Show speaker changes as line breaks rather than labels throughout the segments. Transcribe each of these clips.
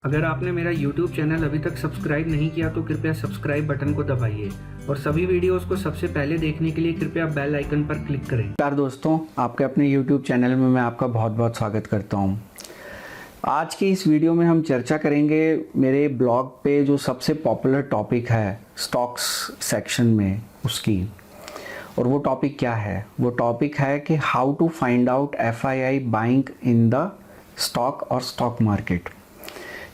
अगर आपने मेरा YouTube चैनल अभी तक सब्सक्राइब नहीं किया तो कृपया सब्सक्राइब बटन को दबाइए और सभी वीडियोस को सबसे पहले देखने के लिए कृपया बेल आइकन पर क्लिक करें।
नमस्कार दोस्तों, आपके अपने YouTube चैनल में मैं आपका बहुत बहुत स्वागत करता हूं। आज की इस वीडियो में हम चर्चा करेंगे मेरे ब्लॉग पे जो सबसे पॉपुलर टॉपिक है स्टॉक्स सेक्शन में उसकी। और वो टॉपिक क्या है? वो टॉपिक है कि how to find out FII buying in the stock और स्टॉक मार्केट,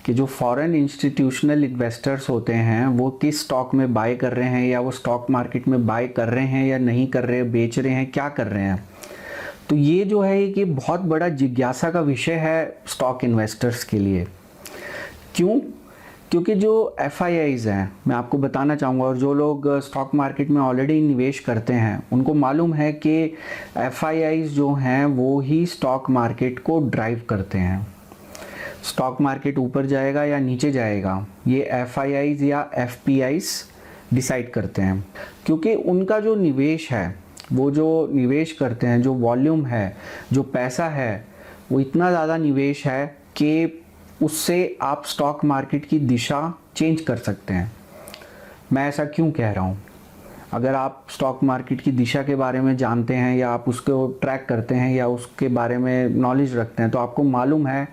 कि जो फॉरेन इंस्टीट्यूशनल इन्वेस्टर्स होते हैं वो किस स्टॉक में बाय कर रहे हैं, या वो स्टॉक मार्केट में बाय कर रहे हैं या नहीं कर रहे हैं, बेच रहे हैं, क्या कर रहे हैं। तो ये जो है कि बहुत बड़ा जिज्ञासा का विषय है स्टॉक इन्वेस्टर्स के लिए। क्यों? क्योंकि जो FIIs हैं, मैं आपको बताना चाहूँगा, और जो लोग स्टॉक मार्केट में ऑलरेडी निवेश करते हैं उनको मालूम है कि FIIs जो हैं वो ही स्टॉक मार्केट को ड्राइव करते हैं। स्टॉक मार्केट ऊपर जाएगा या नीचे जाएगा ये FIIs या FPIs डिसाइड करते हैं, क्योंकि उनका जो निवेश है, वो जो निवेश करते हैं, जो वॉल्यूम है, जो पैसा है, वो इतना ज़्यादा निवेश है कि उससे आप स्टॉक मार्केट की दिशा चेंज कर सकते हैं। मैं ऐसा क्यों कह रहा हूँ? अगर आप स्टॉक मार्केट की दिशा के बारे में जानते हैं या आप उसको ट्रैक करते हैं या उसके बारे में नॉलेज रखते हैं तो आपको मालूम है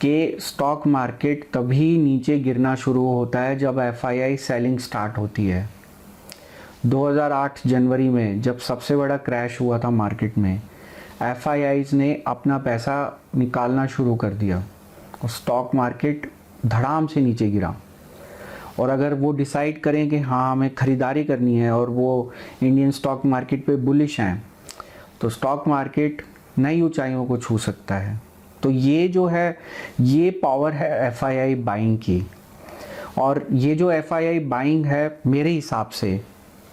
कि स्टॉक मार्केट तभी नीचे गिरना शुरू होता है जब FII सेलिंग स्टार्ट होती है। 2008 जनवरी में जब सबसे बड़ा क्रैश हुआ था मार्केट में, FIIs ने अपना पैसा निकालना शुरू कर दिया और स्टॉक मार्केट धड़ाम से नीचे गिरा। और अगर वो डिसाइड करें कि हाँ हमें ख़रीदारी करनी है और वो इंडियन स्टॉक मार्केट पे बुलिश हैं, तो स्टॉक मार्केट नई ऊंचाइयों को छू सकता है। तो ये जो है, ये पावर है FII बाइंग की। और ये जो FII बाइंग है, मेरे हिसाब से,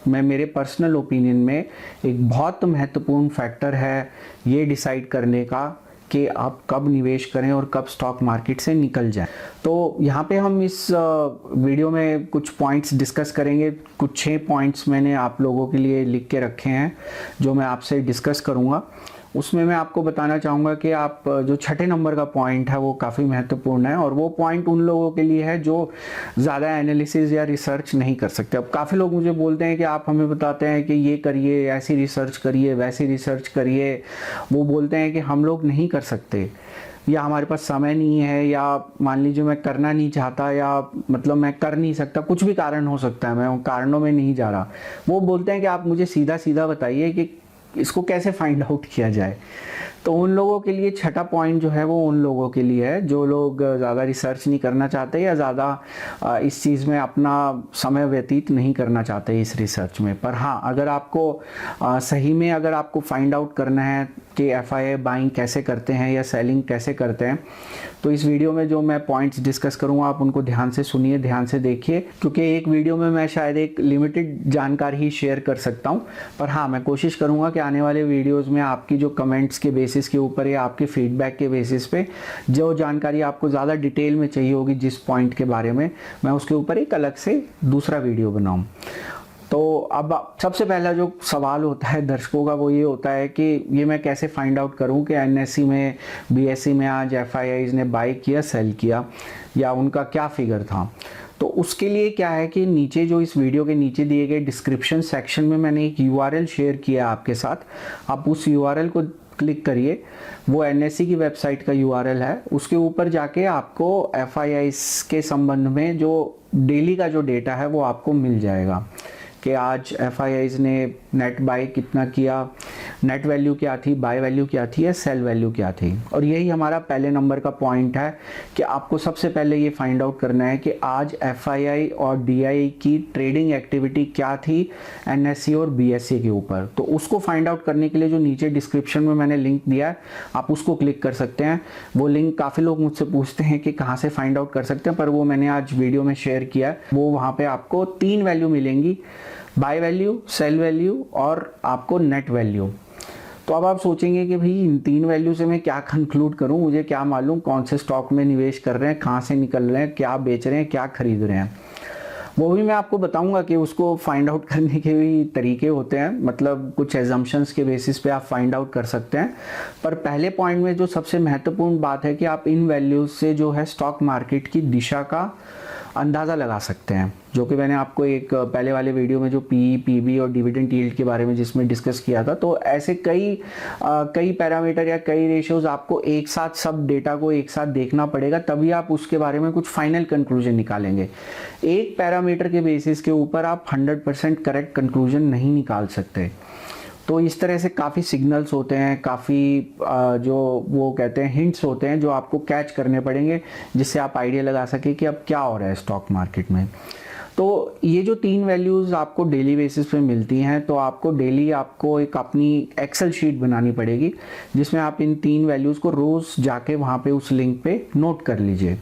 मैं मेरे पर्सनल ओपिनियन में, एक बहुत महत्वपूर्ण फैक्टर है ये डिसाइड करने का कि आप कब निवेश करें और कब स्टॉक मार्केट से निकल जाएं। तो यहाँ पे हम इस वीडियो में कुछ पॉइंट्स डिस्कस करेंगे। कुछ 6 पॉइंट्स मैंने आप लोगों के लिए लिख के रखे हैं जो मैं आपसे डिस्कस करूँगा। उसमें मैं आपको बताना चाहूँगा कि आप जो 6 नंबर का पॉइंट है वो काफ़ी महत्वपूर्ण है, और वो पॉइंट उन लोगों के लिए है जो ज़्यादा एनालिसिस या रिसर्च नहीं कर सकते। अब काफ़ी लोग मुझे बोलते हैं कि आप हमें बताते हैं कि ये करिए, ऐसी रिसर्च करिए, वैसी रिसर्च करिए। वो बोलते हैं कि हम लोग नहीं कर सकते, या हमारे पास समय नहीं है, या मान लीजिए मैं करना नहीं चाहता, या मतलब मैं कर नहीं सकता, कुछ भी कारण हो सकता है, मैं उन कारणों में नहीं जा रहा। वो बोलते हैं कि आप मुझे सीधा सीधा बताइए कि इसको कैसे फाइंड आउट किया जाए। तो उन लोगों के लिए 6ठा पॉइंट जो है वो उन लोगों के लिए है जो लोग ज़्यादा रिसर्च नहीं करना चाहते या ज़्यादा इस चीज़ में अपना समय व्यतीत नहीं करना चाहते इस रिसर्च में। पर हाँ, अगर आपको सही में अगर आपको फाइंड आउट करना है कि FII बाइंग कैसे करते हैं या सेलिंग कैसे करते हैं, तो इस वीडियो में जो मैं पॉइंट्स डिस्कस करूँगा आप उनको ध्यान से सुनिए, ध्यान से देखिए, क्योंकि एक वीडियो में मैं शायद एक लिमिटेड जानकारी ही शेयर कर सकता हूँ। पर हाँ, मैं कोशिश करूँगा कि आने वाले वीडियोज़ में आपकी जो कमेंट्स के बेसिस के ऊपर या आपके फीडबैक के बेसिस पे जो जानकारी आपको ज़्यादा डिटेल में चाहिए होगी जिस पॉइंट के बारे में, मैं उसके ऊपर एक अलग से दूसरा वीडियो बनाऊँ। तो अब सबसे पहला जो सवाल होता है दर्शकों का वो ये होता है कि ये मैं कैसे फाइंड आउट करूं कि NSE में, BSE में आज FIIs ने बाय किया, सेल किया, या उनका क्या फिगर था। तो उसके लिए क्या है कि नीचे जो इस वीडियो के नीचे दिए गए डिस्क्रिप्शन सेक्शन में मैंने एक URL शेयर किया आपके साथ। आप उस URL को क्लिक करिए, वो NSE की वेबसाइट का URL है। उसके ऊपर जाके आपको FIIs के संबंध में जो डेली का जो डेटा है वो आपको मिल जाएगा कि आज FIIs ने नेट बाय कितना किया, नेट वैल्यू क्या थी, बाय वैल्यू क्या थी, या सेल वैल्यू क्या थी। और यही हमारा पहले नंबर का पॉइंट है कि आपको सबसे पहले ये फाइंड आउट करना है कि आज FII और DI की ट्रेडिंग एक्टिविटी क्या थी NSE और BSE के ऊपर। तो उसको फाइंड आउट करने के लिए जो नीचे डिस्क्रिप्शन में मैंने लिंक दिया है आप उसको क्लिक कर सकते हैं। वो लिंक काफ़ी लोग मुझसे पूछते हैं कि कहाँ से फाइंड आउट कर सकते हैं, पर वो मैंने आज वीडियो में शेयर किया है। वो वहाँ पर आपको 3 वैल्यू मिलेंगी, बाय वैल्यू, सेल वैल्यू और आपको नेट वैल्यू। तो अब आप सोचेंगे कि भाई इन 3 वैल्यू से मैं क्या कंक्लूड करूं, मुझे क्या मालूम कौन से स्टॉक में निवेश कर रहे हैं, कहां से निकल रहे हैं, क्या बेच रहे हैं, क्या खरीद रहे हैं। वो भी मैं आपको बताऊंगा कि उसको फाइंड आउट करने के भी तरीके होते हैं, मतलब कुछ एजम्पशंस के बेसिस पे आप फाइंड आउट कर सकते हैं। पर पहले पॉइंट में जो सबसे महत्वपूर्ण बात है कि आप इन वैल्यूज से जो है स्टॉक मार्केट की दिशा का अंदाज़ा लगा सकते हैं, जो कि मैंने आपको एक पहले वाले वीडियो में जो पी, पीबी और डिविडेंड यील्ड के बारे में जिसमें डिस्कस किया था। तो ऐसे कई पैरामीटर या कई रेशियोज आपको एक साथ, सब डेटा को एक साथ देखना पड़ेगा, तभी आप उसके बारे में कुछ फाइनल कंक्लूजन निकालेंगे। एक पैरामीटर के बेसिस के ऊपर आप 100% करेक्ट कंक्लूजन नहीं निकाल सकते। तो इस तरह से काफ़ी सिग्नल्स होते हैं, काफ़ी जो वो कहते हैं हिंट्स होते हैं जो आपको कैच करने पड़ेंगे, जिससे आप आइडिया लगा सके कि अब क्या हो रहा है स्टॉक मार्केट में। तो ये जो 3 वैल्यूज़ आपको डेली बेसिस पे मिलती हैं, तो आपको डेली आपको एक अपनी एक्सेल शीट बनानी पड़ेगी, जिसमें आप इन 3 वैल्यूज़ को रोज़ जाके वहाँ पे उस लिंक पे नोट कर लीजिए।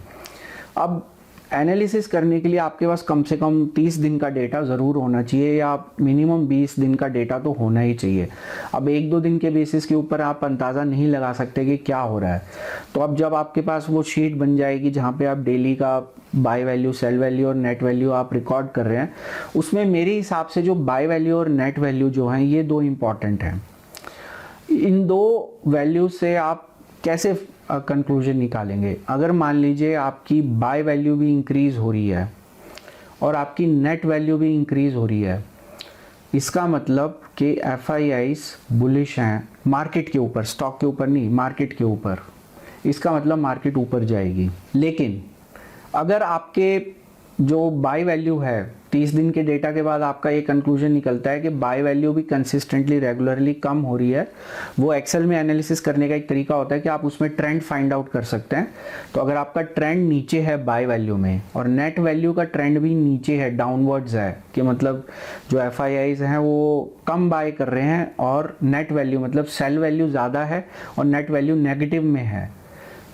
अब एनालिसिस करने के लिए आपके पास कम से कम 30 दिन का डेटा ज़रूर होना चाहिए, या मिनिमम 20 दिन का डेटा तो होना ही चाहिए। अब 1-2 दिन के बेसिस के ऊपर आप अंदाज़ा नहीं लगा सकते कि क्या हो रहा है। तो अब जब आपके पास वो शीट बन जाएगी जहाँ पे आप डेली का बाय वैल्यू, सेल वैल्यू और नेट वैल्यू आप रिकॉर्ड कर रहे हैं, उसमें मेरे हिसाब से जो बाय वैल्यू और नेट वैल्यू जो हैं, ये 2 इम्पॉर्टेंट हैं। इन 2 वैल्यू से आप कैसे कंक्लूजन निकालेंगे? अगर मान लीजिए आपकी बाय वैल्यू भी इंक्रीज हो रही है और आपकी नेट वैल्यू भी इंक्रीज हो रही है, इसका मतलब कि FIIs बुलिश हैं मार्केट के ऊपर, स्टॉक के ऊपर नहीं, मार्केट के ऊपर। इसका मतलब मार्केट ऊपर जाएगी। लेकिन अगर आपके जो बाय वैल्यू है, 30 दिन के डेटा के बाद आपका ये कंक्लूजन निकलता है कि बाय वैल्यू भी कंसिस्टेंटली रेगुलरली कम हो रही है, वो एक्सेल में एनालिसिस करने का एक तरीका होता है कि आप उसमें ट्रेंड फाइंड आउट कर सकते हैं। तो अगर आपका ट्रेंड नीचे है बाय वैल्यू में और नेट वैल्यू का ट्रेंड भी नीचे है, डाउनवर्ड्स है, कि मतलब जो FIIs हैं वो कम बाय कर रहे हैं और नेट वैल्यू मतलब सेल वैल्यू ज़्यादा है और नेट वैल्यू नेगेटिव में है,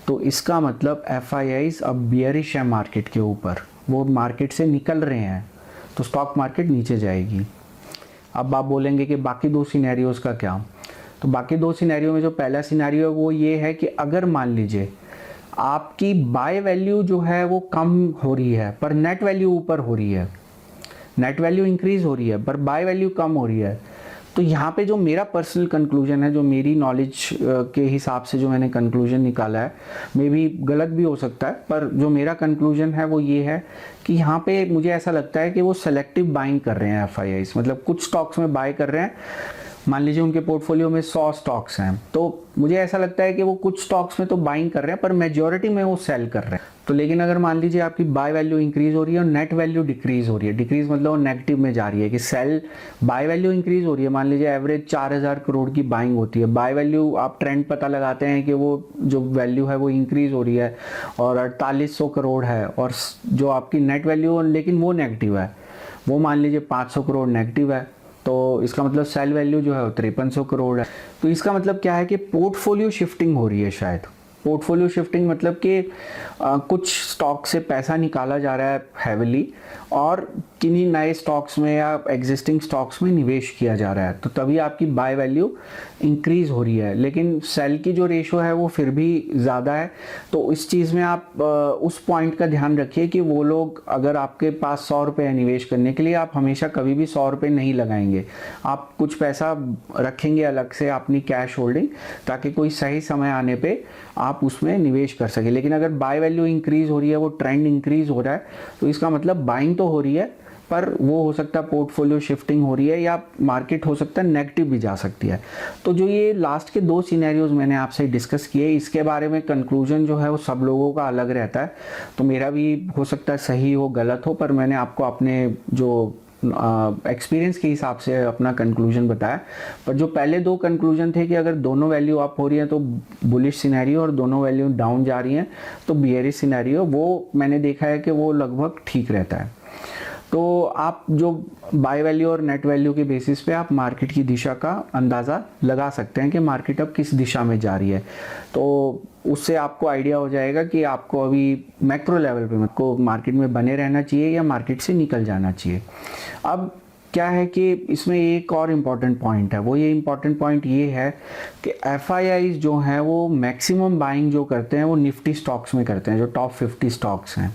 तो इसका मतलब FIIs अब बियरिश है मार्केट के ऊपर, वो मार्केट से निकल रहे हैं, तो स्टॉक मार्केट नीचे जाएगी। अब आप बोलेंगे कि बाकी 2 सिनेरियोज़ का क्या? तो बाकी 2 सिनेरियो में जो पहला सिनेरियो है वो ये है कि अगर मान लीजिए आपकी बाय वैल्यू जो है वो कम हो रही है पर नेट वैल्यू ऊपर हो रही है, नेट वैल्यू इंक्रीज हो रही है पर बाय वैल्यू कम हो रही है, तो यहाँ पे जो मेरा पर्सनल कंक्लूजन है, जो मेरी नॉलेज के हिसाब से जो मैंने कंक्लूजन निकाला है, मे भी गलत भी हो सकता है, पर जो मेरा कंक्लूजन है वो ये है कि यहाँ पे मुझे ऐसा लगता है कि वो सेलेक्टिव बाइंग कर रहे हैं FIIs, मतलब कुछ स्टॉक्स में बाय कर रहे हैं। मान लीजिए उनके पोर्टफोलियो में 100 स्टॉक्स हैं, तो मुझे ऐसा लगता है कि वो कुछ स्टॉक्स में तो बाइंग कर रहे हैं पर मेजॉरिटी में वो सेल कर रहे हैं। तो लेकिन अगर मान लीजिए आपकी बाय वैल्यू इंक्रीज हो रही है और नेट वैल्यू डिक्रीज हो रही है, डिक्रीज मतलब वो नेगेटिव में जा रही है, कि सेल, बाय वैल्यू इंक्रीज हो रही है, मान लीजिए एवरेज 4000 करोड़ की बाइंग होती है, बाय वैल्यू आप ट्रेंड पता लगाते हैं कि वो जो वैल्यू है वो इंक्रीज हो रही है और 4800 करोड़ है, और जो आपकी नेट वैल्यू लेकिन वो नेगेटिव है, वो मान लीजिए 500 करोड़ नेगेटिव है, तो इसका मतलब सेल वैल्यू जो है वो 5300 करोड़ है। तो इसका मतलब क्या है कि पोर्टफोलियो शिफ्टिंग हो रही है शायद। पोर्टफोलियो शिफ्टिंग मतलब कि कुछ स्टॉक से पैसा निकाला जा रहा है हैविली और किन्हीं नए स्टॉक्स में या एग्जिस्टिंग स्टॉक्स में निवेश किया जा रहा है, तो तभी आपकी बाय वैल्यू इंक्रीज हो रही है, लेकिन सेल की जो रेशो है वो फिर भी ज़्यादा है। तो इस चीज़ में आप उस पॉइंट का ध्यान रखिए कि वो लोग, अगर आपके पास 100 रुपये है निवेश करने के लिए, आप हमेशा कभी भी 100 रुपये नहीं लगाएंगे, आप कुछ पैसा रखेंगे अलग से अपनी कैश होल्डिंग, ताकि कोई सही समय आने पर आप उसमें निवेश कर सके। लेकिन अगर बाय वैल्यू इंक्रीज हो रही है, वो ट्रेंड इंक्रीज हो रहा है, तो इसका मतलब बाइंग तो हो रही है, पर वो हो सकता है पोर्टफोलियो शिफ्टिंग हो रही है, या मार्केट हो सकता है नेगेटिव भी जा सकती है। तो जो ये लास्ट के 2 सिनेरियोज मैंने आपसे डिस्कस किए, इसके बारे में कंक्लूजन जो है वो सब लोगों का अलग रहता है, तो मेरा भी हो सकता है सही हो गलत हो, पर मैंने आपको अपने जो एक्सपीरियंस के हिसाब से अपना कंक्लूजन बताया। पर जो पहले 2 कंक्लूजन थे कि अगर दोनों वैल्यू अप हो रही है तो बुलिश सिनेरियो और दोनों वैल्यू डाउन जा रही हैं तो बियरिश सिनेरियो, वो मैंने देखा है कि वो लगभग ठीक रहता है। तो आप जो बाय वैल्यू और नेट वैल्यू के बेसिस पे आप मार्केट की दिशा का अंदाज़ा लगा सकते हैं कि मार्केट अब किस दिशा में जा रही है, तो उससे आपको आइडिया हो जाएगा कि आपको अभी मैक्रो लेवल पे को मार्केट में बने रहना चाहिए या मार्केट से निकल जाना चाहिए। अब क्या है कि इसमें एक और इम्पॉर्टेंट पॉइंट है, वो ये इम्पॉर्टेंट पॉइंट ये है कि FIIs जो हैं वो मैक्सिमम बाइंग जो करते हैं वो निफ्टी स्टॉक्स में करते हैं, जो टॉप 50 स्टॉक्स हैं।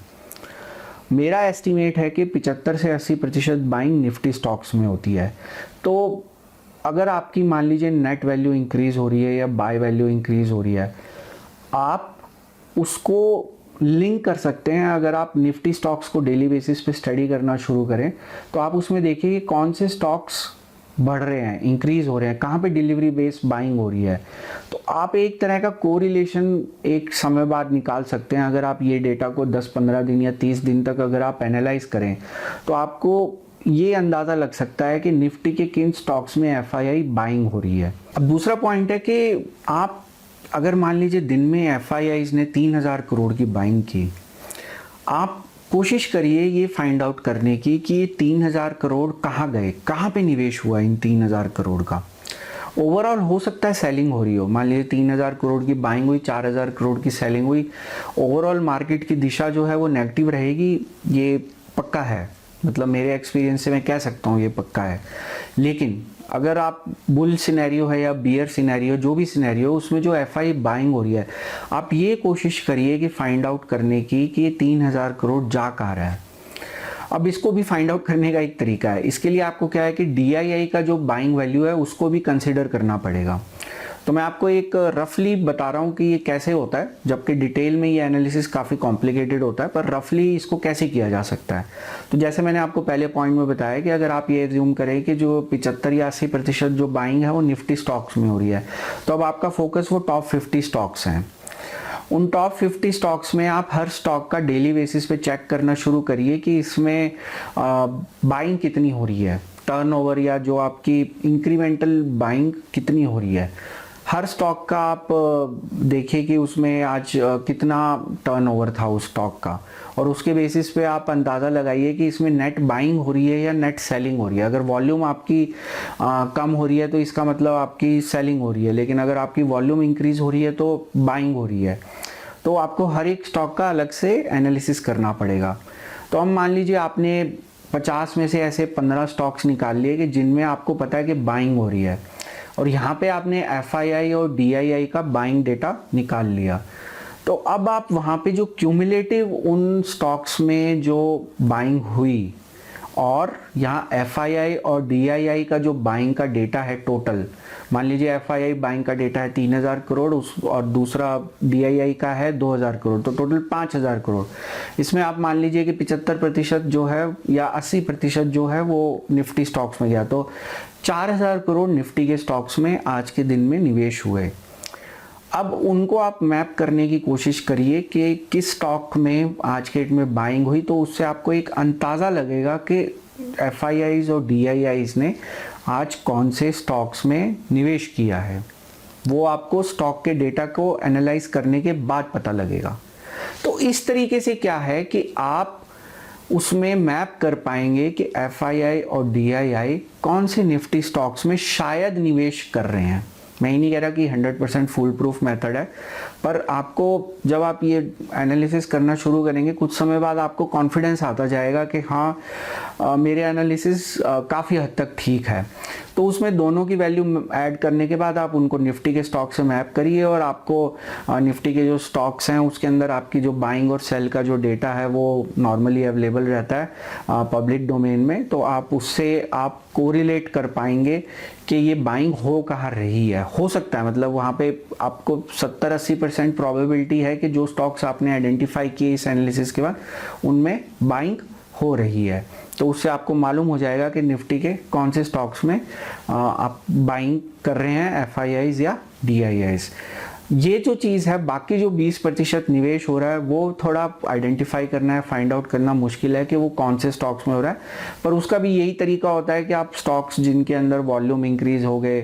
मेरा एस्टिमेट है कि 75 से 80% बाइंग निफ्टी स्टॉक्स में होती है। तो अगर आपकी मान लीजिए नेट वैल्यू इंक्रीज़ हो रही है या बाय वैल्यू इंक्रीज़ हो रही है, आप उसको लिंक कर सकते हैं। अगर आप निफ्टी स्टॉक्स को डेली बेसिस पे स्टडी करना शुरू करें तो आप उसमें देखिए कि कौन से स्टॉक्स बढ़ रहे हैं, इंक्रीज़ हो रहे हैं, कहाँ पे डिलीवरी बेस्ड बाइंग हो रही है। तो आप एक तरह का कोरिलेशन एक समय बाद निकाल सकते हैं। अगर आप ये डेटा को 10-15 दिन या 30 दिन तक अगर आप एनालाइज करें तो आपको ये अंदाज़ा लग सकता है कि निफ्टी के किन स्टॉक्स में एफआईआई बाइंग हो रही है। अब दूसरा पॉइंट है कि आप अगर मान लीजिए दिन में एफआईआईज ने 3000 करोड़ की बाइंग की, आप कोशिश करिए ये फाइंड आउट करने की कि ये 3000 करोड़ कहाँ गए, कहाँ पे निवेश हुआ इन 3000 करोड़ का। ओवरऑल हो सकता है सेलिंग हो रही हो, मान लीजिए 3000 करोड़ की बाइंग हुई, 4000 करोड़ की सेलिंग हुई, ओवरऑल मार्केट की दिशा जो है वो नेगेटिव रहेगी, ये पक्का है। मतलब मेरे एक्सपीरियंस से मैं कह सकता हूँ ये पक्का है। लेकिन अगर आप बुल सिनेरियो है या बियर सिनेरियो, जो भी सिनेरियो, उसमें जो एफआई बाइंग हो रही है, आप ये कोशिश करिए कि फाइंड आउट करने की कि ये 3000 करोड़ जा कहाँ रहा है। अब इसको भी फाइंड आउट करने का एक तरीका है। इसके लिए आपको क्या है कि डीआईआई का जो बाइंग वैल्यू है उसको भी कंसिडर करना पड़ेगा। तो मैं आपको एक रफली बता रहा हूँ कि ये कैसे होता है, जबकि डिटेल में ये एनालिसिस काफ़ी कॉम्प्लिकेटेड होता है, पर रफली इसको कैसे किया जा सकता है। तो जैसे मैंने आपको पहले पॉइंट में बताया कि अगर आप ये एज्यूम करें कि जो 75 या 80% जो बाइंग है वो निफ्टी स्टॉक्स में हो रही है, तो अब आपका फोकस वो टॉप 50 स्टॉक्स हैं। उन टॉप 50 स्टॉक्स में आप हर स्टॉक का डेली बेसिस पे चेक करना शुरू करिए कि इसमें बाइंग कितनी हो रही है, टर्नओवर या जो आपकी इंक्रीमेंटल बाइंग कितनी हो रही है। हर स्टॉक का आप देखिए कि उसमें आज कितना टर्नओवर था उस स्टॉक का, और उसके बेसिस पे आप अंदाज़ा लगाइए कि इसमें नेट बाइंग हो रही है या नेट सेलिंग हो रही है। अगर वॉल्यूम आपकी कम हो रही है तो इसका मतलब आपकी सेलिंग हो रही है, लेकिन अगर आपकी वॉल्यूम इंक्रीज हो रही है तो बाइंग हो रही है। तो आपको हर एक स्टॉक का अलग से एनालिसिस करना पड़ेगा। तो हम मान लीजिए आपने 50 में से ऐसे 15 स्टॉक्स निकाल लिए कि जिनमें आपको पता है कि बाइंग हो रही है, और यहाँ पे आपने एफआईआई और डीआईआई का बाइंग डेटा निकाल लिया। तो अब आप वहाँ पे जो क्यूमुलेटिव उन स्टॉक्स में जो बाइंग हुई और यहाँ एफआईआई और डीआईआई का जो बाइंग का डेटा है टोटल, मान लीजिए एफआईआई बाइंग का डेटा है 3000 करोड़ और दूसरा डीआईआई का है 2000 करोड़, तो टोटल 5000 करोड़। इसमें आप मान लीजिए कि 75% जो है या 80% जो है वो निफ्टी स्टॉक्स में गया, तो 4000 करोड़ निफ्टी के स्टॉक्स में आज के दिन में निवेश हुए। अब उनको आप मैप करने की कोशिश करिए कि किस स्टॉक में आज के डेट में बाइंग हुई, तो उससे आपको एक अंदाज़ा लगेगा कि एफआईआईज और डीआईआईज ने आज कौन से स्टॉक्स में निवेश किया है। वो आपको स्टॉक के डेटा को एनालाइज करने के बाद पता लगेगा। तो इस तरीके से क्या है कि आप उसमें मैप कर पाएंगे कि एफआईआई और डीआईआई कौन से निफ्टी स्टॉक्स में शायद निवेश कर रहे हैं। मैं ही नहीं कह रहा कि 100% फुल प्रूफ मेथड है, पर आपको जब आप ये एनालिसिस करना शुरू करेंगे कुछ समय बाद आपको कॉन्फिडेंस आता जाएगा कि हाँ मेरे एनालिसिस काफ़ी हद तक ठीक है। तो उसमें दोनों की वैल्यू ऐड करने के बाद आप उनको निफ्टी के स्टॉक से मैप करिए, और आपको निफ्टी के जो स्टॉक्स हैं उसके अंदर आपकी जो बाइंग और सेल का जो डेटा है वो नॉर्मली अवेलेबल रहता है पब्लिक डोमेन में। तो आप उससे आप कोरिलेट कर पाएंगे कि ये बाइंग हो कहाँ रही है। हो सकता है मतलब वहाँ पे आपको 70-80% प्रोबेबिलिटी है कि जो स्टॉक्स आपने आइडेंटिफाई किए इस एनालिसिस के बाद उनमें बाइंग हो रही है। तो उससे आपको मालूम हो जाएगा कि निफ्टी के कौन से स्टॉक्स में आप बाइंग कर रहे हैं, एफआईआईज या डीआईआईज। ये जो चीज़ है, बाकी जो 20% निवेश हो रहा है वो थोड़ा आइडेंटिफाई करना है, फाइंड आउट करना मुश्किल है कि वो कौन से स्टॉक्स में हो रहा है। पर उसका भी यही तरीका होता है कि आप स्टॉक्स जिनके अंदर वॉल्यूम इंक्रीज हो गए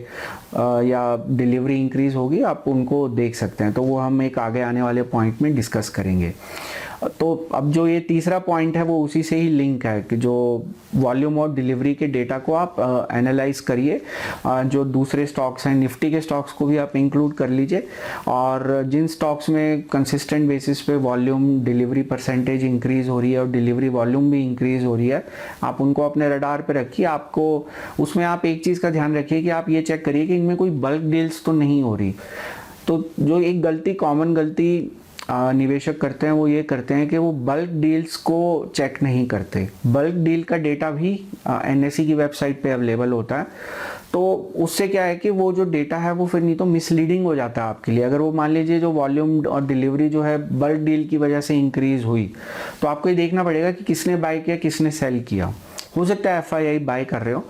या डिलीवरी इंक्रीज होगी, आप उनको देख सकते हैं। तो वो हम एक आगे आने वाले पॉइंट में डिस्कस करेंगे। तो अब जो ये तीसरा पॉइंट है वो उसी से ही लिंक है कि जो वॉल्यूम और डिलीवरी के डेटा को आप एनालाइज करिए। जो दूसरे स्टॉक्स हैं, निफ्टी के स्टॉक्स को भी आप इंक्लूड कर लीजिए, और जिन स्टॉक्स में कंसिस्टेंट बेसिस पे वॉल्यूम डिलीवरी परसेंटेज इंक्रीज हो रही है और डिलीवरी वॉल्यूम भी इंक्रीज हो रही है, आप उनको अपने रडार पे रखिए। आपको उसमें आप एक चीज़ का ध्यान रखिए कि आप ये चेक करिए कि इनमें कोई बल्क डील्स तो नहीं हो रही। तो जो एक गलती, कॉमन गलती निवेशक करते हैं वो ये करते हैं कि वो बल्क डील्स को चेक नहीं करते। बल्क डील का डेटा भी एनएसई की वेबसाइट पे अवेलेबल होता है। तो उससे क्या है कि वो जो डेटा है वो फिर नहीं तो मिसलीडिंग हो जाता है आपके लिए। अगर वो मान लीजिए जो वॉल्यूम और डिलीवरी जो है बल्क डील की वजह से इंक्रीज हुई, तो आपको ये देखना पड़ेगा कि किसने बाय किया, किसने सेल किया। हो सकता है एफआईआई बाय कर रहे हो,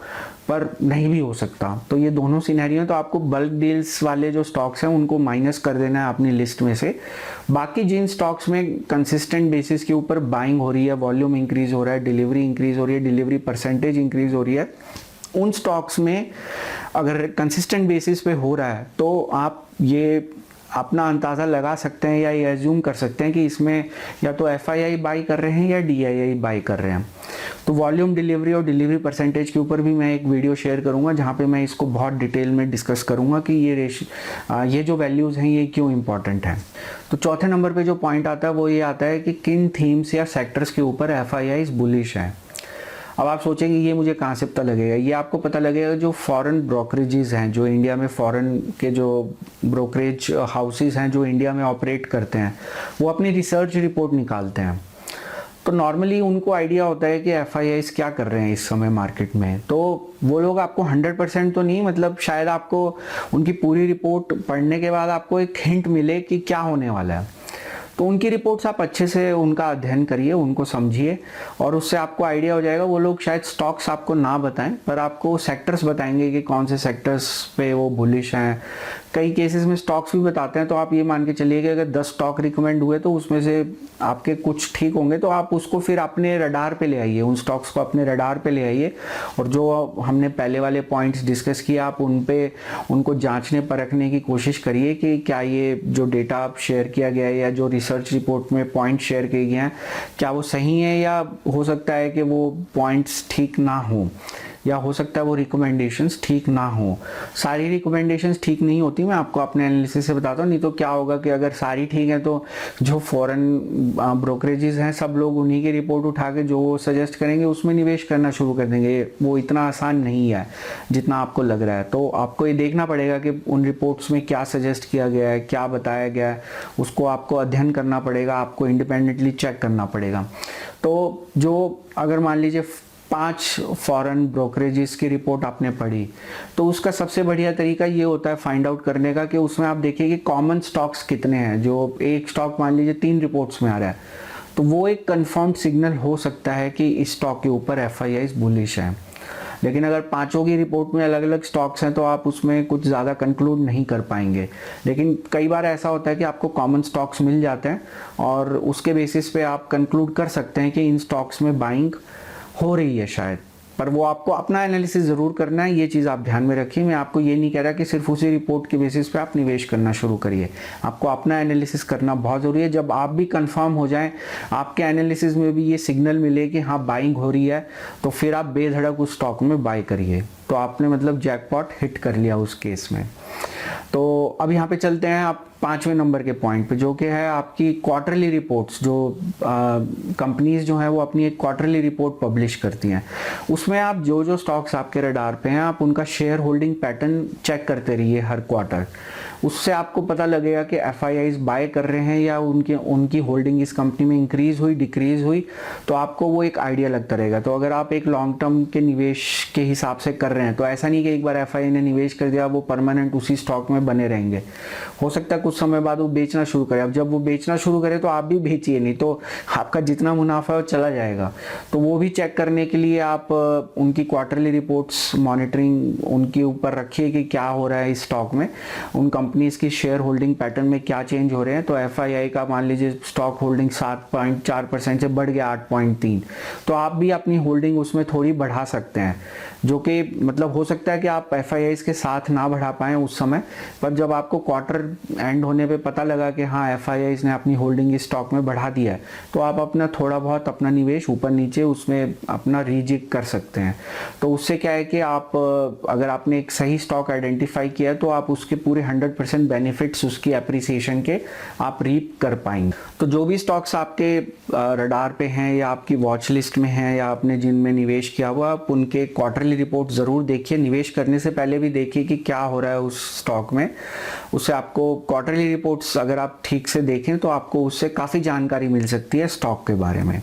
पर नहीं भी हो सकता। तो ये दोनों सिनेरियो, तो आपको बल्क डील्स वाले जो स्टॉक्स हैं उनको माइनस कर देना है अपनी लिस्ट में से। बाकी जिन स्टॉक्स में कंसिस्टेंट बेसिस के ऊपर बाइंग हो रही है, वॉल्यूम इंक्रीज हो रहा है, डिलीवरी इंक्रीज हो रही है, डिलीवरी परसेंटेज इंक्रीज हो रही है, उन स्टॉक्स में अगर कंसिस्टेंट बेसिस पे हो रहा है तो आप ये अपना अंदाज़ा लगा सकते हैं या ये एज्यूम कर सकते हैं कि इसमें या तो एफआईआई बाई कर रहे हैं या डीआईआई बाई कर रहे हैं। तो वॉल्यूम, डिलीवरी और डिलीवरी परसेंटेज के ऊपर भी मैं एक वीडियो शेयर करूंगा जहां पे मैं इसको बहुत डिटेल में डिस्कस करूंगा कि ये जो वैल्यूज़ हैं ये क्यों इंपॉर्टेंट हैं। तो चौथे नंबर पे जो पॉइंट आता है वो ये आता है कि किन थीम्स या सेक्टर्स के ऊपर एफआईआईज बुलिश हैं। अब आप सोचेंगे ये मुझे कहाँ से पता लगेगा? ये आपको पता लगेगा जो फॉरेन ब्रोकरेजेस हैं, जो इंडिया में फॉरेन के जो ब्रोकरेज हाउसेस हैं जो इंडिया में ऑपरेट करते हैं, वो अपनी रिसर्च रिपोर्ट निकालते हैं। तो नॉर्मली उनको आइडिया होता है कि एफआईआईज क्या कर रहे हैं इस समय मार्केट में। तो वो लोग आपको 100% तो नहीं, मतलब शायद आपको उनकी पूरी रिपोर्ट पढ़ने के बाद आपको एक हिंट मिले कि क्या होने वाला है। तो उनकी रिपोर्ट्स आप अच्छे से उनका अध्ययन करिए, उनको समझिए, और उससे आपको आइडिया हो जाएगा। वो लोग शायद स्टॉक्स आपको ना बताएं, पर आपको सेक्टर्स बताएंगे कि कौन से सेक्टर्स पे वो बुलिश हैं। कई केसेस में स्टॉक्स भी बताते हैं। तो आप ये मान के चलिए कि अगर 10 स्टॉक रिकमेंड हुए तो उसमें से आपके कुछ ठीक होंगे, तो आप उसको फिर अपने रडार पे ले आइए, उन स्टॉक्स को अपने रडार पे ले आइए, और जो हमने पहले वाले पॉइंट्स डिस्कस किए आप उनको जांचने परखने की कोशिश करिए कि क्या ये जो डेटा आप शेयर किया गया है या जो रिसर्च रिपोर्ट में पॉइंट शेयर किए गए हैं क्या वो सही है, या हो सकता है कि वो पॉइंट्स ठीक ना हो, या हो सकता है वो रिकमेंडेशंस ठीक ना हो। सारी रिकमेंडेशंस ठीक नहीं होती, मैं आपको अपने एनालिसिस से बताता हूँ। नहीं तो क्या होगा कि अगर सारी ठीक है तो जो फॉरेन ब्रोकरेजेस हैं सब लोग उन्हीं की रिपोर्ट उठा के जो वो सजेस्ट करेंगे उसमें निवेश करना शुरू कर देंगे। वो इतना आसान नहीं है जितना आपको लग रहा है। तो आपको ये देखना पड़ेगा कि उन रिपोर्ट्स में क्या सजेस्ट किया गया है, क्या बताया गया है, उसको आपको अध्ययन करना पड़ेगा, आपको इंडिपेंडेंटली चेक करना पड़ेगा। तो जो अगर मान लीजिए 5 फॉरेन ब्रोकरेजेस की रिपोर्ट आपने पढ़ी, तो उसका सबसे बढ़िया तरीका ये होता है फाइंड आउट करने का कि उसमें आप देखिए कि कॉमन स्टॉक्स कितने हैं। जो एक स्टॉक मान लीजिए 3 रिपोर्ट्स में आ रहा है, तो वो एक कंफर्म्ड सिग्नल हो सकता है कि इस स्टॉक के ऊपर एफआईआईज बुलिश हैं। लेकिन अगर पांचों की रिपोर्ट में अलग अलग स्टॉक्स हैं तो आप उसमें कुछ ज़्यादा कंक्लूड नहीं कर पाएंगे। लेकिन कई बार ऐसा होता है कि आपको कॉमन स्टॉक्स मिल जाते हैं और उसके बेसिस पे आप कंक्लूड कर सकते हैं कि इन स्टॉक्स में बाइंग हो रही है शायद। पर वो आपको अपना एनालिसिस ज़रूर करना है, ये चीज़ आप ध्यान में रखिए। मैं आपको ये नहीं कह रहा कि सिर्फ उसी रिपोर्ट के बेसिस पे आप निवेश करना शुरू करिए। आपको अपना एनालिसिस करना बहुत ज़रूरी है। जब आप भी कंफर्म हो जाएं, आपके एनालिसिस में भी ये सिग्नल मिले कि हाँ बाइंग हो रही है, तो फिर आप बेधड़क उस स्टॉक में बाई करिए। तो आपने मतलब जैकपॉट हिट कर लिया उस केस में। तो अब यहाँ पे चलते हैं आप 5वें नंबर के पॉइंट पे, जो कि है आपकी क्वार्टरली रिपोर्ट्स। जो कंपनीज जो हैं वो अपनी एक क्वार्टरली रिपोर्ट पब्लिश करती हैं। उसमें आप जो जो स्टॉक्स आपके रडार पे हैं आप उनका शेयर होल्डिंग पैटर्न चेक करते रहिए हर क्वार्टर। उससे आपको पता लगेगा कि एफआईआईज बाय कर रहे हैं या उनकी होल्डिंग इस कंपनी में इंक्रीज हुई, डिक्रीज हुई, तो आपको वो एक आइडिया लगता रहेगा। तो अगर आप एक लॉन्ग टर्म के निवेश के हिसाब से कर रहे हैं तो ऐसा नहीं कि एक बार एफआईआई ने निवेश कर दिया वो परमानेंट उसी स्टॉक में बने रहेंगे। हो सकता है कुछ समय बाद वो बेचना शुरू करे। अब जब वो बेचना शुरू करे तो आप भी बेचिए, नहीं तो आपका जितना मुनाफा है वो चला जाएगा। तो वो भी चेक करने के लिए आप उनकी क्वार्टरली रिपोर्ट्स मॉनिटरिंग उनके ऊपर रखिए कि क्या हो रहा है इस स्टॉक में, उन कंपनीज की शेयर होल्डिंग पैटर्न में क्या चेंज हो रहे हैं। तो एफआईआई का मान लीजिए स्टॉक होल्डिंग 7.4% से बढ़ गया 8.3, तो आप भी अपनी होल्डिंग उसमें थोड़ी बढ़ा सकते हैं। जो कि मतलब हो सकता है कि आप एफआईआईज के साथ ना बढ़ा पाएं उस समय, पर जब आपको क्वार्टर एंड होने पे पता लगा कि हाँ एफआईआईज ने अपनी होल्डिंग इस स्टॉक में बढ़ा दिया है, तो आप अपना थोड़ा बहुत अपना निवेश ऊपर नीचे उसमें अपना रीजिग कर सकते हैं। तो उससे क्या है कि आप अगर आपने एक सही स्टॉक आइडेंटिफाई किया तो आप उसके पूरे 100% बेनिफिट्स उसकी एप्रिसिएशन के आप रीप कर पाएंगे। तो जो भी स्टॉक्स आपके रडार पे हैं या आपकी वॉच लिस्ट में हैं या आपने जिनमें निवेश किया हुआ, आप उनके क्वार्टरली रिपोर्ट ज़रूर देखिए। निवेश करने से पहले भी देखिए कि क्या हो रहा है उस स्टॉक में। उससे आपको क्वार्टरली रिपोर्ट्स अगर आप ठीक से देखें तो आपको उससे काफ़ी जानकारी मिल सकती है स्टॉक के बारे में।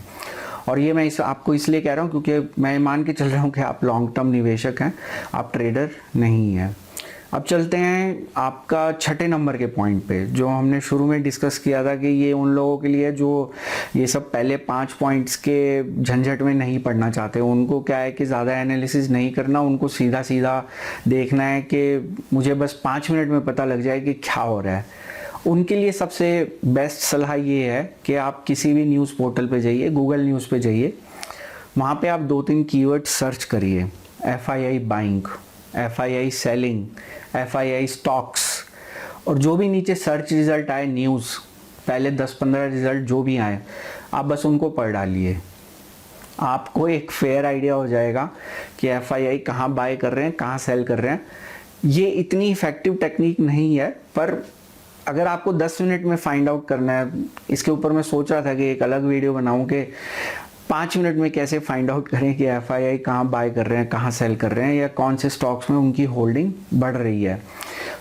और ये मैं आपको इसलिए कह रहा हूँ क्योंकि मैं मान के चल रहा हूँ कि आप लॉन्ग टर्म निवेशक हैं, आप ट्रेडर नहीं हैं। अब चलते हैं आपका छठे नंबर के पॉइंट पे, जो हमने शुरू में डिस्कस किया था कि ये उन लोगों के लिए जो ये सब पहले 5 पॉइंट्स के झंझट में नहीं पड़ना चाहते। उनको क्या है कि ज़्यादा एनालिसिस नहीं करना, उनको सीधा सीधा देखना है कि मुझे बस 5 मिनट में पता लग जाए कि क्या हो रहा है। उनके लिए सबसे बेस्ट सलाह ये है कि आप किसी भी न्यूज़ पोर्टल पे जाइए, गूगल न्यूज़ पे जाइए, वहाँ पे आप 2-3 कीवर्ड सर्च करिए। FII buying, FII selling, FII stocks, और जो भी नीचे सर्च रिजल्ट आए, न्यूज़ पहले 10-15 रिजल्ट जो भी आए, आप बस उनको पढ़ डालिए। आपको एक फेयर आइडिया हो जाएगा कि FII कहाँ बाय कर रहे हैं, कहाँ सेल कर रहे हैं। ये इतनी इफेक्टिव टेक्निक नहीं है, पर अगर आपको 10 मिनट में फाइंड आउट करना है, इसके ऊपर मैं सोच रहा था कि एक अलग वीडियो बनाऊं कि 5 मिनट में कैसे फाइंड आउट करें कि FII कहाँ बाय कर रहे हैं, कहाँ सेल कर रहे हैं, या कौन से स्टॉक्स में उनकी होल्डिंग बढ़ रही है।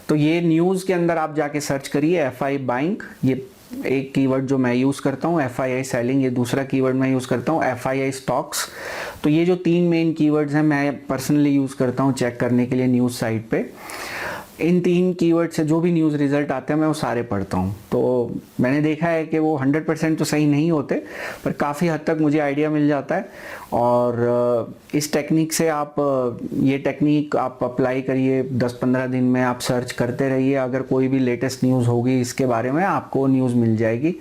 तो ये न्यूज़ के अंदर आप जाके सर्च करिए FII बाइंग, ये एक कीवर्ड जो मैं यूज़ करता हूँ, FII सेलिंग ये दूसरा कीवर्ड मैं यूज़ करता हूँ, FII स्टॉक्स। तो ये जो 3 मेन कीवर्ड्स हैं मैं पर्सनली यूज़ करता हूँ चेक करने के लिए न्यूज़ साइट पे। इन 3 कीवर्ड से जो भी न्यूज़ रिजल्ट आते हैं मैं वो सारे पढ़ता हूँ। तो मैंने देखा है कि वो 100% तो सही नहीं होते, पर काफ़ी हद तक मुझे आइडिया मिल जाता है। और इस टेक्निक से आप ये टेक्निक आप अप्लाई करिए, 10-15 दिन में आप सर्च करते रहिए। अगर कोई भी लेटेस्ट न्यूज़ होगी इसके बारे में आपको न्यूज़ मिल जाएगी।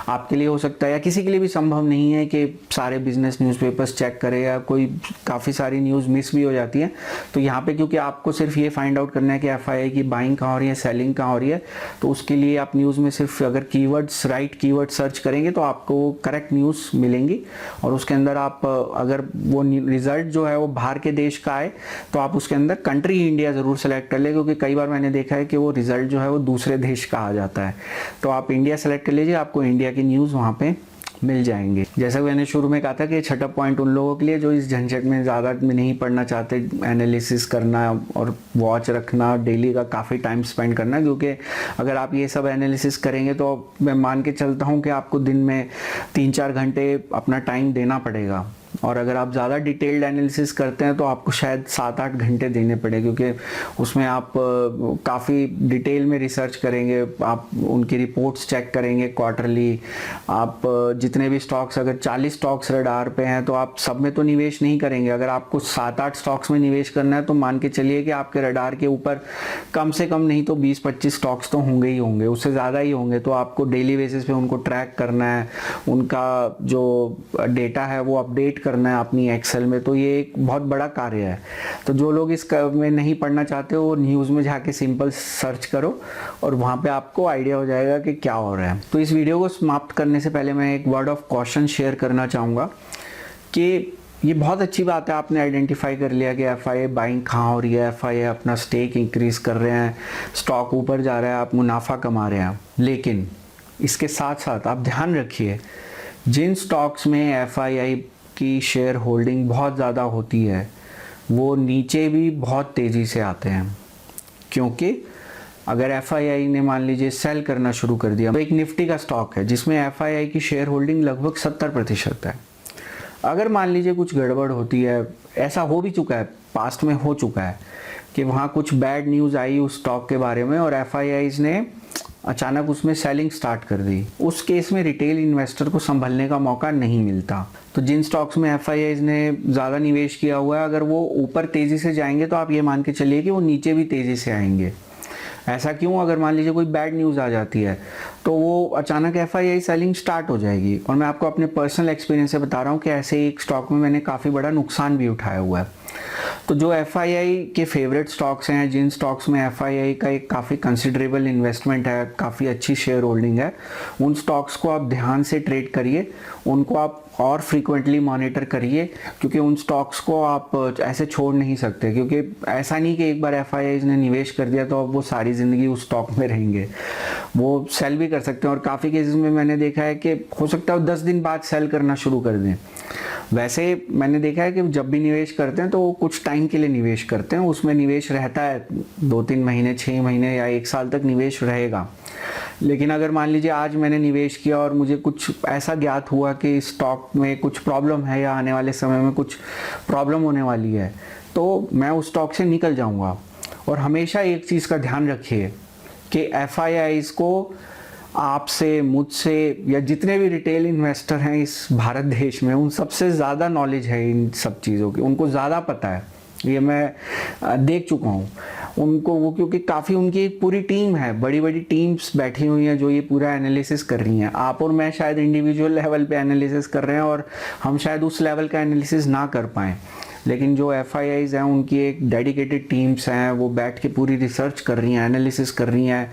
आपके लिए हो सकता है, या किसी के लिए भी संभव नहीं है कि सारे बिजनेस न्यूज़पेपर्स चेक करे, या कोई काफ़ी सारी न्यूज़ मिस भी हो जाती है। तो यहाँ पे क्योंकि आपको सिर्फ ये फाइंड आउट करना है कि FII की बाइंग कहाँ हो रही है, सेलिंग कहाँ हो रही है, तो उसके लिए आप न्यूज़ में सिर्फ अगर कीवर्ड्स, राइट कीवर्ड सर्च करेंगे तो आपको करेक्ट न्यूज़ मिलेंगी। और उसके अंदर आप अगर वो रिजल्ट जो है वो बाहर के देश का आए तो आप उसके अंदर कंट्री इंडिया ज़रूर सेलेक्ट कर ले, क्योंकि कई बार मैंने देखा है कि वो रिजल्ट जो है वो दूसरे देश का आ जाता है। तो आप इंडिया सेलेक्ट कर लीजिए, आपको इंडिया की न्यूज़ वहाँ पे मिल जाएंगे। जैसा कि मैंने शुरू में कहा था कि छठा पॉइंट उन लोगों के लिए जो इस झंझट में ज़्यादा में नहीं पड़ना चाहते, एनालिसिस करना और वॉच रखना, डेली का काफ़ी टाइम स्पेंड करना। क्योंकि अगर आप ये सब एनालिसिस करेंगे तो मैं मान के चलता हूँ कि आपको दिन में 3-4 घंटे अपना टाइम देना पड़ेगा। और अगर आप ज़्यादा डिटेल्ड एनालिसिस करते हैं तो आपको शायद 7-8 घंटे देने पड़े, क्योंकि उसमें आप काफ़ी डिटेल में रिसर्च करेंगे, आप उनकी रिपोर्ट्स चेक करेंगे क्वार्टरली। आप जितने भी स्टॉक्स, अगर 40 स्टॉक्स रडार पे हैं तो आप सब में तो निवेश नहीं करेंगे। अगर आपको 7-8 स्टॉक्स में निवेश करना है तो मान के चलिए कि आपके रडार के ऊपर कम से कम नहीं तो 20-25 स्टॉक्स तो होंगे ही होंगे, उससे ज़्यादा ही होंगे। तो आपको डेली बेसिस पे उनको ट्रैक करना है, उनका जो डेटा है वो अपडेट करना है अपनी एक्सेल में। तो ये एक बहुत बड़ा कार्य है। तो जो लोग इस में नहीं पढ़ना चाहते वो न्यूज़ में जाके सिंपल सर्च करो और वहाँ पे आपको आइडिया हो जाएगा कि क्या हो रहा है। तो इस वीडियो को समाप्त करने से पहले मैं एक वर्ड ऑफ कॉशन शेयर करना चाहूँगा कि ये बहुत अच्छी बात है, आपने आइडेंटिफाई कर लिया कि FII बाइंग कहाँ हो रही है, FII अपना स्टेक इंक्रीज कर रहे हैं, स्टॉक ऊपर जा रहा है, आप मुनाफा कमा रहे हैं। लेकिन इसके साथ साथ आप ध्यान रखिए, जिन स्टॉक्स में FII की शेयर होल्डिंग बहुत ज़्यादा होती है वो नीचे भी बहुत तेज़ी से आते हैं। क्योंकि अगर FII ने मान लीजिए सेल करना शुरू कर दिया, एक निफ्टी का स्टॉक है जिसमें FII की शेयर होल्डिंग लगभग 70% है। अगर मान लीजिए कुछ गड़बड़ होती है, ऐसा हो भी चुका है, पास्ट में हो चुका है कि वहाँ कुछ बैड न्यूज़ आई उस स्टॉक के बारे में और FIIs ने अचानक उसमें सेलिंग स्टार्ट कर दी, उस केस में रिटेल इन्वेस्टर को संभलने का मौका नहीं मिलता। तो जिन स्टॉक्स में FIIs ने ज़्यादा निवेश किया हुआ है, अगर वो ऊपर तेज़ी से जाएंगे तो आप ये मान के चलिए कि वो नीचे भी तेज़ी से आएंगे। ऐसा क्यों? अगर मान लीजिए कोई बैड न्यूज़ आ जाती है तो वो अचानक FII सेलिंग स्टार्ट हो जाएगी। और मैं आपको अपने पर्सनल एक्सपीरियंस से बता रहा हूँ कि ऐसे एक स्टॉक में मैंने काफ़ी बड़ा नुकसान भी उठाया हुआ है। तो जो FII के फेवरेट स्टॉक्स हैं, जिन स्टॉक्स में FII का एक काफ़ी कंसिडरेबल इन्वेस्टमेंट है, काफ़ी अच्छी शेयर होल्डिंग है, उन स्टॉक्स को आप ध्यान से ट्रेड करिए, उनको आप और फ्रीक्वेंटली मॉनिटर करिए, क्योंकि उन स्टॉक्स को आप ऐसे छोड़ नहीं सकते, क्योंकि ऐसा नहीं कि एक बार एफआईआईज ने निवेश कर दिया तो अब वो सारी ज़िंदगी उस स्टॉक में रहेंगे। वो सेल भी कर सकते हैं, और काफ़ी केसेस में मैंने देखा है कि हो सकता है 10 दिन बाद सेल करना शुरू कर दें। वैसे मैंने देखा है कि जब भी निवेश करते हैं तो वो कुछ टाइम के लिए निवेश करते हैं, उसमें निवेश रहता है 2-3 महीने, 6 महीने या 1 साल तक निवेश रहेगा। लेकिन अगर मान लीजिए आज मैंने निवेश किया और मुझे कुछ ऐसा ज्ञात हुआ कि स्टॉक में कुछ प्रॉब्लम है या आने वाले समय में कुछ प्रॉब्लम होने वाली है, तो मैं उस स्टॉक से निकल जाऊंगा। और हमेशा एक चीज़ का ध्यान रखिए कि एफआईआईज को आपसे, मुझसे या जितने भी रिटेल इन्वेस्टर हैं इस भारत देश में, उन सबसे ज़्यादा नॉलेज है इन सब चीज़ों की, उनको ज़्यादा पता है। ये मैं देख चुका हूँ उनको, वो क्योंकि काफ़ी उनकी एक पूरी टीम है, बड़ी बड़ी टीम्स बैठी हुई हैं जो ये पूरा एनालिसिस कर रही हैं। आप और मैं शायद इंडिविजुअल लेवल पे एनालिसिस कर रहे हैं और हम शायद उस लेवल का एनालिसिस ना कर पाएँ, लेकिन जो एफआईआईज हैं उनकी एक डेडिकेटेड टीम्स हैं, वो बैठ के पूरी रिसर्च कर रही हैं, एनालिसिस कर रही हैं।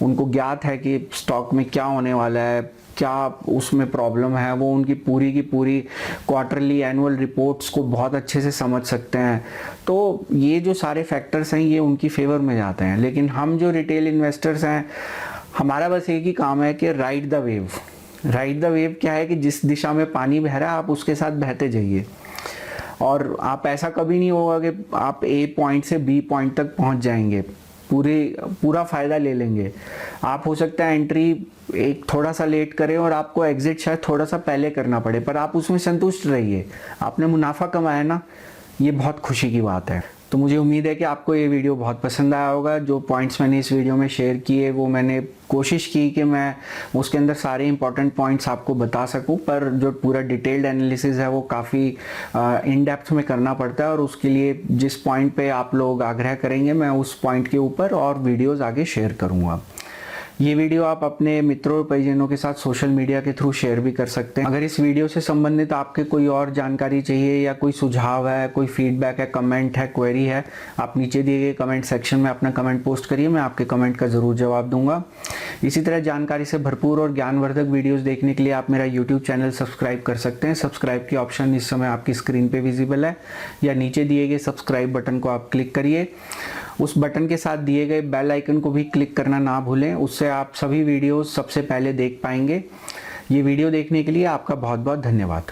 उनको ज्ञात है कि स्टॉक में क्या होने वाला है, क्या उसमें प्रॉब्लम है, वो उनकी पूरी की पूरी क्वार्टरली एनुअल रिपोर्ट्स को बहुत अच्छे से समझ सकते हैं। तो ये जो सारे फैक्टर्स हैं ये उनकी फेवर में जाते हैं। लेकिन हम जो रिटेल इन्वेस्टर्स हैं, हमारा बस एक ही काम है कि ride the wave. Ride the wave क्या है कि जिस दिशा में पानी बह रहा है आप उसके साथ बहते जाइए, और आप ऐसा कभी नहीं होगा कि आप ए पॉइंट से बी पॉइंट तक पहुंच जाएंगे, पूरा फ़ायदा ले लेंगे। आप हो सकता है एंट्री एक थोड़ा सा लेट करें और आपको एग्जिट शायद थोड़ा सा पहले करना पड़े, पर आप उसमें संतुष्ट रहिए। आपने मुनाफा कमाया ना, ये बहुत खुशी की बात है। तो मुझे उम्मीद है कि आपको ये वीडियो बहुत पसंद आया होगा। जो पॉइंट्स मैंने इस वीडियो में शेयर किए वो मैंने कोशिश की कि मैं उसके अंदर सारे इंपॉर्टेंट पॉइंट्स आपको बता सकूं, पर जो पूरा डिटेल्ड एनालिसिस है वो काफ़ी इन डेप्थ में करना पड़ता है, और उसके लिए जिस पॉइंट पे आप लोग आग्रह करेंगे मैं उस पॉइंट के ऊपर और वीडियोज़ आगे शेयर करूँगा। ये वीडियो आप अपने मित्रों और परिजनों के साथ सोशल मीडिया के थ्रू शेयर भी कर सकते हैं। अगर इस वीडियो से संबंधित आपके कोई और जानकारी चाहिए या कोई सुझाव है, कोई फीडबैक है, कमेंट है, क्वेरी है, आप नीचे दिए गए कमेंट सेक्शन में अपना कमेंट पोस्ट करिए, मैं आपके कमेंट का ज़रूर जवाब दूंगा। इसी तरह जानकारी से भरपूर और ज्ञानवर्धक वीडियोज़ देखने के लिए आप मेरा यूट्यूब चैनल सब्सक्राइब कर सकते हैं। सब्सक्राइब की ऑप्शन इस समय आपकी स्क्रीन पर विजिबल है, या नीचे दिए गए सब्सक्राइब बटन को आप क्लिक करिए। उस बटन के साथ दिए गए बेल आइकन को भी क्लिक करना ना भूलें, उससे आप सभी वीडियोस सबसे पहले देख पाएंगे। ये वीडियो देखने के लिए आपका बहुत बहुत धन्यवाद।